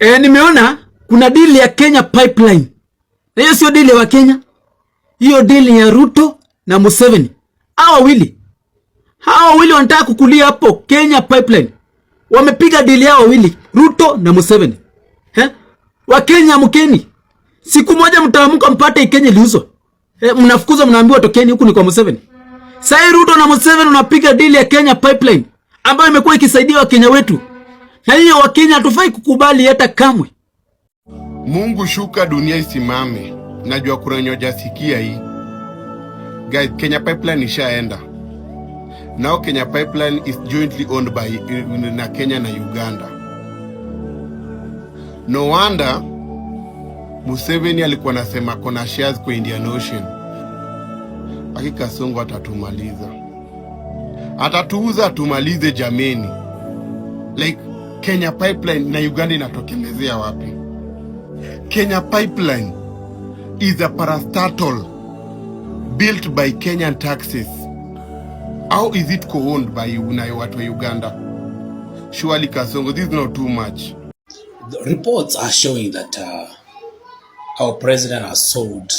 Nimeona kuna deal ya Kenya Pipeline. Na hiyo sio deal ya Kenya. Hiyo deal ya Ruto na Museveni. Hawa wawili wanataka kukulia hapo Kenya Pipeline. Wamepiga deal yao wawili, Ruto na Museveni. Wakenya mkeni. Siku moja mtaamka mpate Kenya iliuzwa. Mnafukuzwa mnaambiwa tokeni huku ni kwa Museveni. Sasa Ruto na Museveni unapiga deal ya Kenya Pipeline ambayo imekuwa ikisaidia Wakenya wetu. Na hiyo Wakenya hatufai kukubali hata kamwe. Mungu shuka dunia isimame. Najua kuna nyoja sikia hii. Guys, Kenya Pipeline ishaenda. Now Kenya Pipeline is jointly owned by na Kenya na Uganda. No wonder Museveni alikuwa anasema kona shares kwa Indian Ocean. Hakika Songo atatumaliza. Atatuuza tumalize jameni. Like Kenya Pipeline na Uganda inatokelezea wapi? Kenya Pipeline is a parastatal built by Kenyan taxes. How is it co-owned by watu wa Uganda? Surely Kasongo, this is not too much. The reports are showing that our president has sold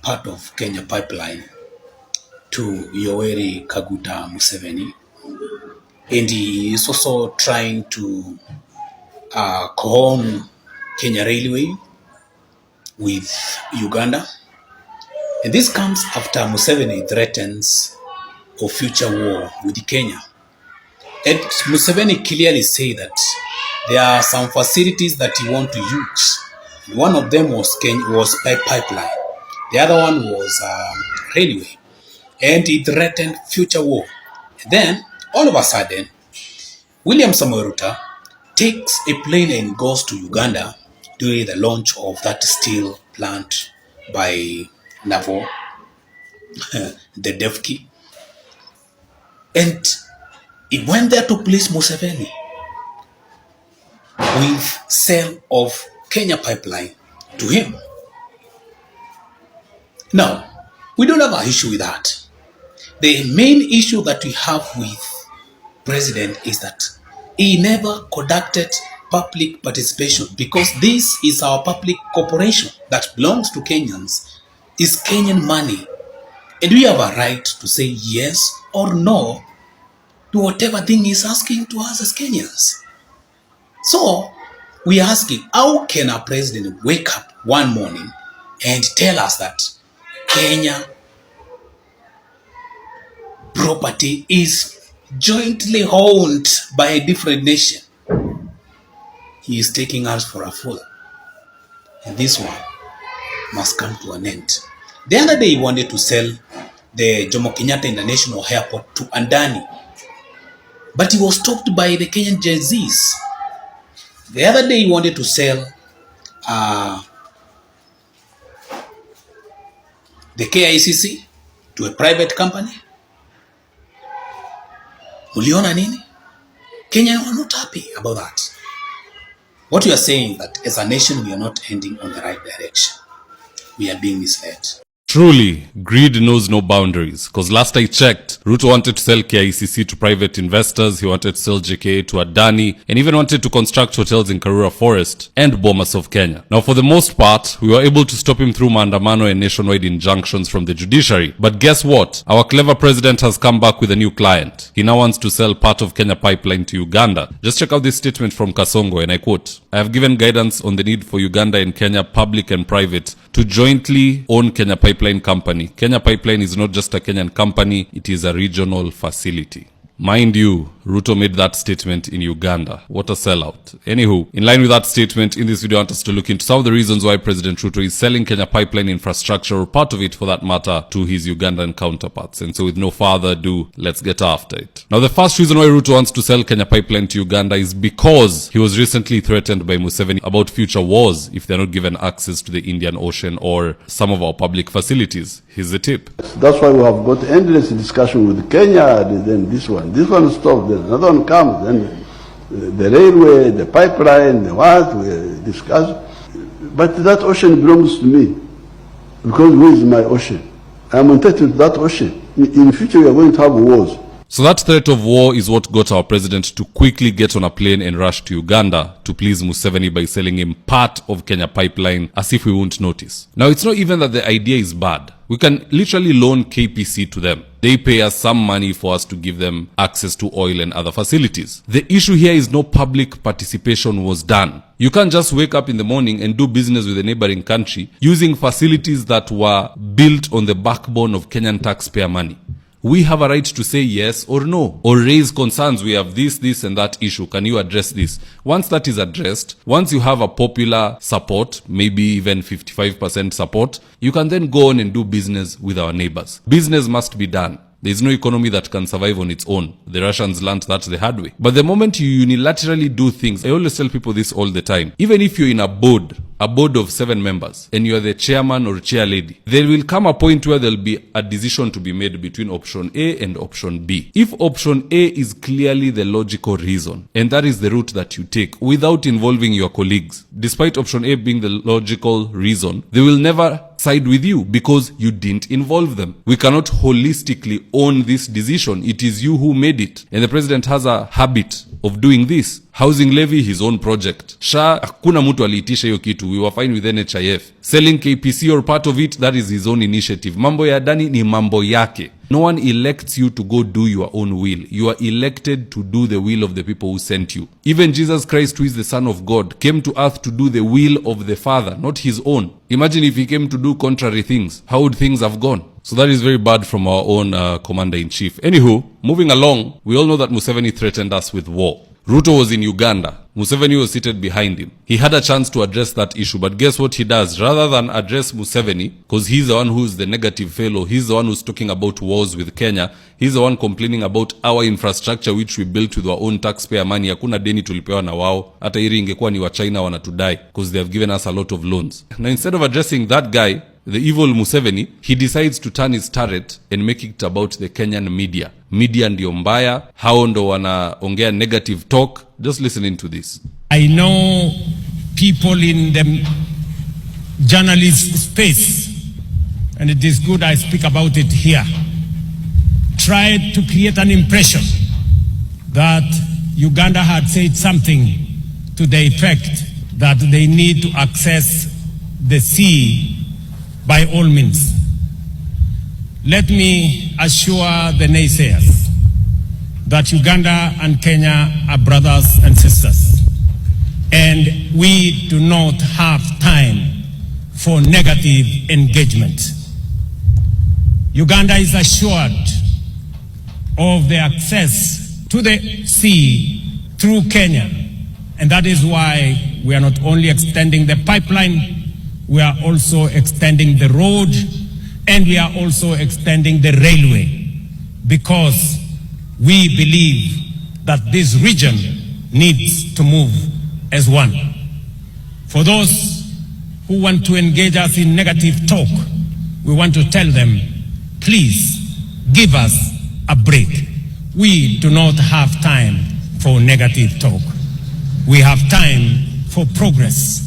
part of Kenya Pipeline to Yoweri Kaguta Museveni, and he is also trying to co-own Kenya Railway with Uganda. And this comes after Museveni threatens a future war with Kenya. And Museveni clearly said that there are some facilities that he wants to use. One of them was pipeline. The other one was railway. And he threatened future war. And then, all of a sudden, William Samoei Ruto takes a plane and goes to Uganda during the launch of that steel plant by Navo, the Devki. And he went there to place Museveni with sale of Kenya Pipeline to him. Now, we don't have an issue with that. The main issue that we have with President is that he never conducted public participation, because this is our public corporation that belongs to Kenyans, is Kenyan money. And we have a right to say yes or no to whatever thing he's asking to us as Kenyans. So, we are asking, how can our president wake up one morning and tell us that Kenya property is jointly owned by a different nation? He is taking us for a fool. And this one must come to an end. The other day he wanted to sell the Jomo Kenyatta International Airport to Andani, but he was stopped by the Kenyan Genz. The other day he wanted to sell the KICC to a private company. Muliona nini? Kenyans are not happy about that. What we are saying is that as a nation we are not heading on the right direction. We are being misled. Truly, greed knows no boundaries, because last I checked, Ruto wanted to sell KICC to private investors, he wanted to sell JKA to Adani, and even wanted to construct hotels in Karura Forest and Bomas of Kenya. Now, for the most part, we were able to stop him through maandamano and nationwide injunctions from the judiciary. But guess what? Our clever president has come back with a new client. He now wants to sell part of Kenya Pipeline to Uganda. Just check out this statement from Kasongo, and I quote, "I have given guidance on the need for Uganda and Kenya, public and private, to jointly own Kenya Pipeline Company. Kenya Pipeline is not just a Kenyan company, it is a regional facility." Mind you, Ruto made that statement in Uganda. What a sellout. Anywho, in line with that statement, in this video I want us to look into some of the reasons why President Ruto is selling Kenya Pipeline infrastructure, or part of it for that matter, to his Ugandan counterparts. And so with no further ado, let's get after it. Now, the first reason why Ruto wants to sell Kenya Pipeline to Uganda is because he was recently threatened by Museveni about future wars if they're not given access to the Indian Ocean or some of our public facilities. Here's the tip. That's why we have got endless discussion with Kenya, and then this one stopped, then another one comes, then the railway, the pipeline, the what, we discuss. But that ocean belongs to me, because where is my ocean? I am entitled to that ocean. In future we are going to have wars. So that threat of war is what got our president to quickly get on a plane and rush to Uganda to please Museveni by selling him part of Kenya Pipeline as if we won't notice. Now, it's not even that the idea is bad. We can literally loan KPC to them. They pay us some money for us to give them access to oil and other facilities. The issue here is no public participation was done. You can't just wake up in the morning and do business with a neighboring country using facilities that were built on the backbone of Kenyan taxpayer money. We have a right to say yes or no, or raise concerns. We have this and that issue. Can you address this? Once that is addressed, once you have a popular support, maybe even 55% support, you can then go on and do business with our neighbors. Business must be done. There is no economy that can survive on its own. The Russians learned that the hard way. But the moment you unilaterally do things, I always tell people this all the time, even if you're in a board of 7 members, and you're the chairman or chair lady, there will come a point where there'll be a decision to be made between option A and option B. If option A is clearly the logical reason, and that is the route that you take, without involving your colleagues, despite option A being the logical reason, they will never side with you because you didn't involve them. We cannot holistically own this decision. It is you who made it. And the president has a habit of doing this. Housing levy, his own project. SHA, hakuna mtu aliitisha hiyo kitu. We were fine with NHIF. Selling KPC or part of it, that is his own initiative. Mambo ya Dani ni mambo yake. No one elects you to go do your own will. You are elected to do the will of the people who sent you. Even Jesus Christ, who is the Son of God, came to earth to do the will of the Father, not his own. Imagine if he came to do contrary things. How would things have gone? So that is very bad from our own commander-in-chief. Anywho, moving along, we all know that Museveni threatened us with war. Ruto was in Uganda. Museveni was seated behind him. He had a chance to address that issue, but guess what he does? Rather than address Museveni, because he's the one who's the negative fellow, he's the one who's talking about wars with Kenya, he's the one complaining about our infrastructure which we built with our own taxpayer money. Hakuna deni tulipewa na wao. Hata hiri ingekuwa ni wa China wanatudai, because they have given us a lot of loans. Now instead of addressing that guy, the evil Museveni, he decides to turn his turret and make it about the Kenyan media. Media ndio mbaya, hao ndo wanaongea negative talk. Just listening to this. I know people in the journalist space, and it is good I speak about it here, tried to create an impression that Uganda had said something to the effect that they need to access the sea by all means. Let me assure the naysayers that Uganda and Kenya are brothers and sisters, and we do not have time for negative engagement. Uganda is assured of the access to the sea through Kenya, and that is why we are not only extending the pipeline, we are also extending the road, and we are also extending the railway, because we believe that this region needs to move as one. For those who want to engage us in negative talk, we want to tell them, please give us a break. We do not have time for negative talk. We have time for progress.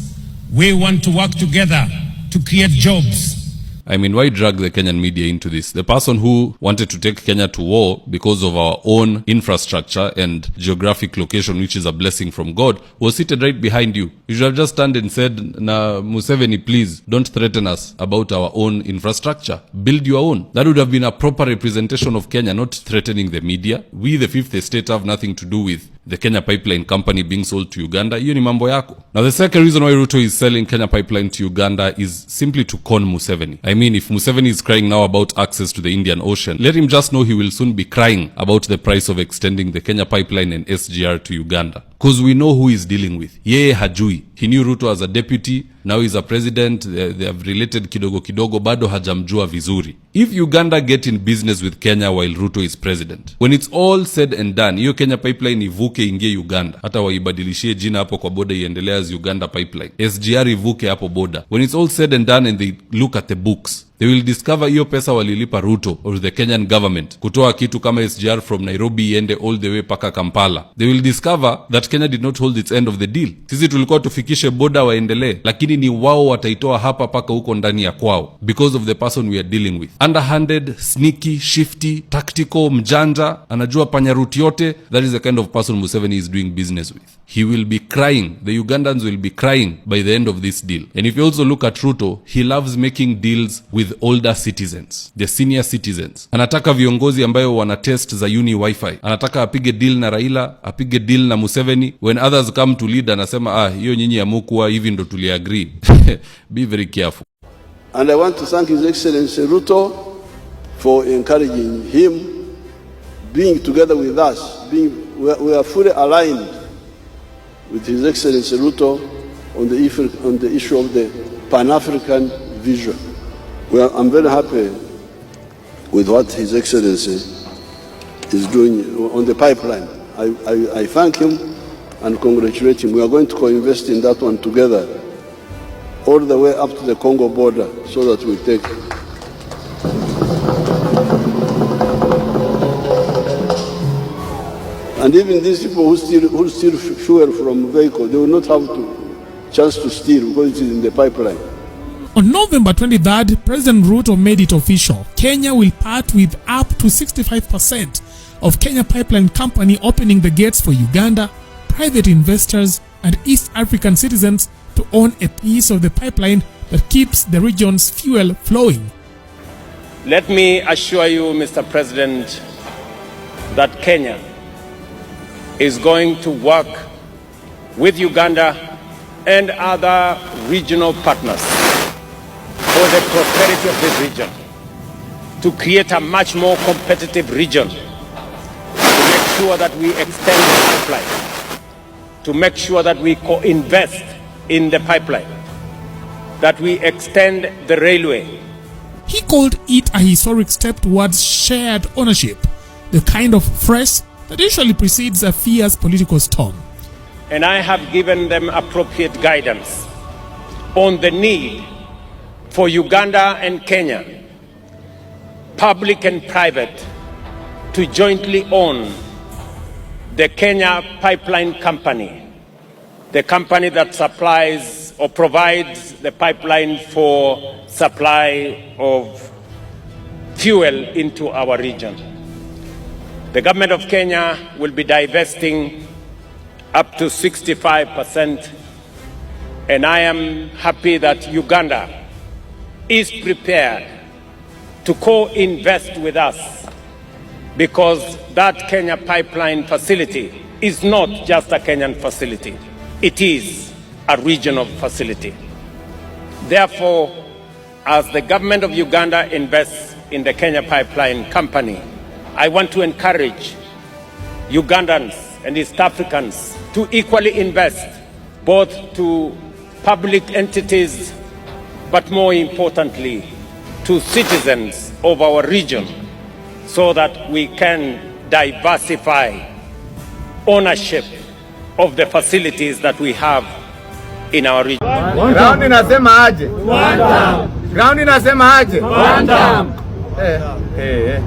We want to work together to create jobs. I mean, why drag the Kenyan media into this? The person who wanted to take Kenya to war because of our own infrastructure and geographic location, which is a blessing from God, was seated right behind you. You should have just stand and said, "Na Museveni, please don't threaten us about our own infrastructure. Build your own." That would have been a proper representation of Kenya, not threatening the media. We, the fifth estate, have nothing to do with the Kenya Pipeline Company being sold to Uganda. Hiyo ni mambo yako. Now, the second reason why Ruto is selling Kenya Pipeline to Uganda is simply to con Museveni. I mean, if Museveni is crying now about access to the Indian Ocean, let him just know he will soon be crying about the price of extending the Kenya Pipeline and SGR to Uganda. Because we know who he's dealing with. Yeye hajui. He knew Ruto as a deputy, now he's a president, they have related kidogo kidogo, bado hajamjua vizuri. If Uganda get in business with Kenya while Ruto is president, when it's all said and done, hiyo Kenya Pipeline ivuke ingie Uganda. Hata waibadilishie jina hapo kwa boda iendelea as Uganda Pipeline. SGR ivuke hapo boda. When it's all said and done and they look at the books, they will discover hiyo pesa walilipa Ruto or the Kenyan government kutoa kitu kama SGR from Nairobi iende all the way paka Kampala. They will discover that Kenya did not hold its end of the deal. Sisi tulikuwa tufikishe boda waendelee, lakini ni wao wataitoa hapa paka huko ndani ya kwao because of the person we are dealing with. Underhanded, sneaky, shifty, tactical, mjanja, anajua panya route yote. That is the kind of person Museveni is doing business with. He will be crying. The Ugandans will be crying by the end of this deal. And if you also look at Ruto, he loves making deals with older citizens, the senior citizens. Anataka viongozi ambayo wana test za uni wifi. Anataka apige deal na Raila, apige deal na Museveni. When others come to lead, anasema hiyo nyinyi ya mukua hivi ndo tuliagree. Be very careful. And I want to thank His Excellency Ruto for encouraging him, being together with us. We are fully aligned with His Excellency Ruto on the issue of the Pan-African vision. I'm very happy with what His Excellency is doing on the pipeline. I thank him and congratulate him. We are going to co-invest in that one together, all the way up to the Congo border, so that we take. And even these people who steal fuel from vehicles, they will not have chance to steal because it is in the pipeline. On November 23rd, President Ruto made it official. Kenya will part with up to 65% of Kenya Pipeline Company, opening the gates for Uganda, private investors, and East African citizens to own a piece of the pipeline that keeps the region's fuel flowing. Let me assure you, Mr. President, that Kenya is going to work with Uganda and other regional partners for the prosperity of this region, to create a much more competitive region, to make sure that we extend the pipeline, to make sure that we co-invest in the pipeline, that we extend the railway. He called it a historic step towards shared ownership, the kind of phrase that usually precedes a fierce political storm. And I have given them appropriate guidance on the need for Uganda and Kenya, public and private, to jointly own the Kenya Pipeline Company, the company that supplies or provides the pipeline for supply of fuel into our region. The government of Kenya will be divesting up to 65%, and I am happy that Uganda is prepared to co-invest with us, because that Kenya pipeline facility is not just a Kenyan facility. It is a regional facility. Therefore, as the government of Uganda invests in the Kenya Pipeline Company, I want to encourage Ugandans and East Africans to equally invest, both to public entities, but more importantly, to citizens of our region, so that we can diversify ownership of the facilities that we have in our region. Ground inasema aje? Ground inasema aje? Hey.